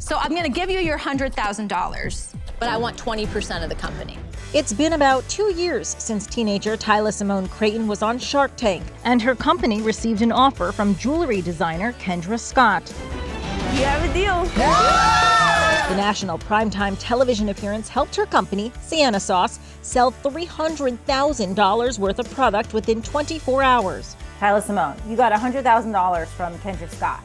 So I'm gonna give you your $100,000, but I want 20% of the company. It's been about 2 years since teenager Tyla-Simone Crayton was on Shark Tank, and her company received an offer from jewelry designer Kendra Scott. You have a deal. The national primetime television appearance helped her company, Sienna Sauce, sell $300,000 worth of product within 24 hours. Tyla-Simone, you got $100,000 from Kendra Scott.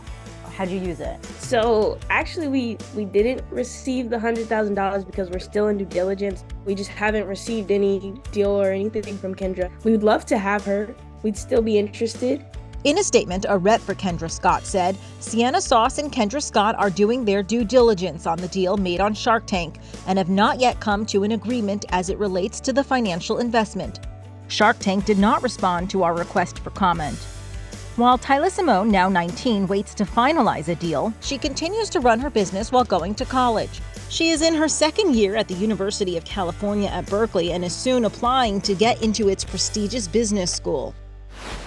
How'd you use it? So actually we didn't receive the $100,000 because we're still in due diligence. We just haven't received any deal or anything from Kendra. We would love to have her. We'd still be interested. In a statement, a rep for Kendra Scott said, Sienna Sauce and Kendra Scott are doing their due diligence on the deal made on Shark Tank and have not yet come to an agreement as it relates to the financial investment. Shark Tank did not respond to our request for comment. While Tyla-Simone, now 19, waits to finalize a deal, she continues to run her business while going to college. She is in her second year at the University of California at Berkeley and is soon applying to get into its prestigious business school.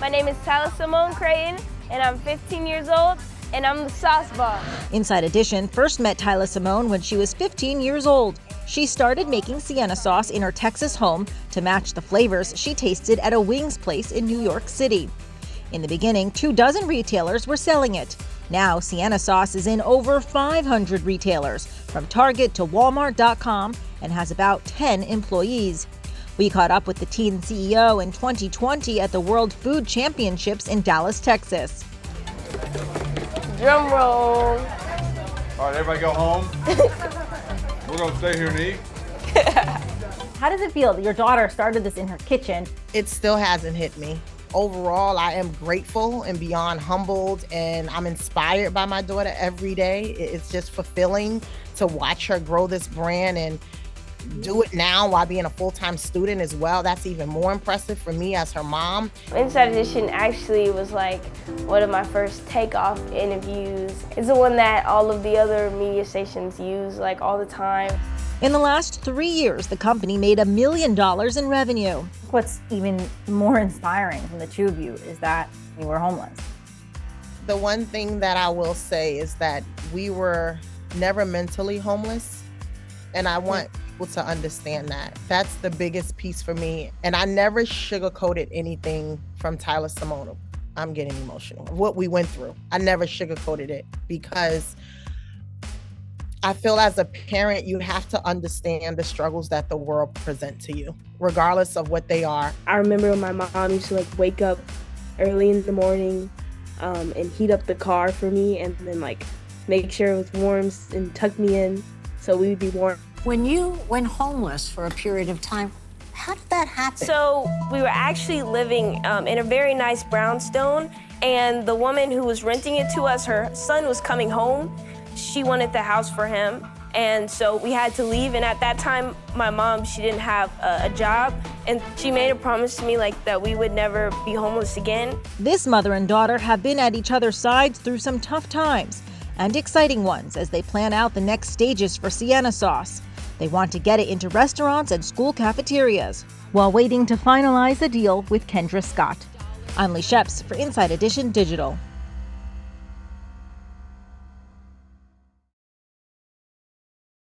My name is Tyla-Simone Crayton, and I'm 15 years old, and I'm the sauce boss. Inside Edition first met Tyla-Simone when she was 15 years old. She started making Sienna Sauce in her Texas home to match the flavors she tasted at a wings place in New York City. In the beginning, 24 retailers were selling it. Now, Sienna Sauce is in over 500 retailers, from Target to Walmart.com, and has about 10 employees. We caught up with the teen CEO in 2020 at the World Food Championships in Dallas, Texas. Drum roll. All right, everybody go home. We're gonna stay here and eat. How does it feel that your daughter started this in her kitchen? It still hasn't hit me. Overall, I am grateful and beyond humbled, and I'm inspired by my daughter every day. It's just fulfilling to watch her grow this brand and do it now while being a full-time student as well. That's even more impressive for me as her mom. Inside Edition actually was like one of my first takeoff interviews. It's the one that all of the other media stations use like all the time. In the last 3 years, the company made $1 million in revenue. What's even more inspiring from the two of you is that you were homeless. The one thing that I will say is that we were never mentally homeless, and I want people to understand that. That's the biggest piece for me, and I never sugarcoated anything from Tyla-Simone. I'm getting emotional. What we went through, I never sugarcoated it because I feel as a parent, you have to understand the struggles that the world present to you, regardless of what they are. I remember when my mom used to like wake up early in the morning and heat up the car for me and then like make sure it was warm and tuck me in so we would be warm. When you went homeless for a period of time, how did that happen? So we were actually living in a very nice brownstone, and the woman who was renting it to us, her son was coming home. She wanted the house for him, and so we had to leave. And at that time, my mom, she didn't have a job, and she made a promise to me like that we would never be homeless again. This mother and daughter have been at each other's sides through some tough times and exciting ones as they plan out the next stages for Sienna Sauce. They want to get it into restaurants and school cafeterias while waiting to finalize a deal with Kendra Scott. I'm Leigh Scheps for Inside Edition Digital.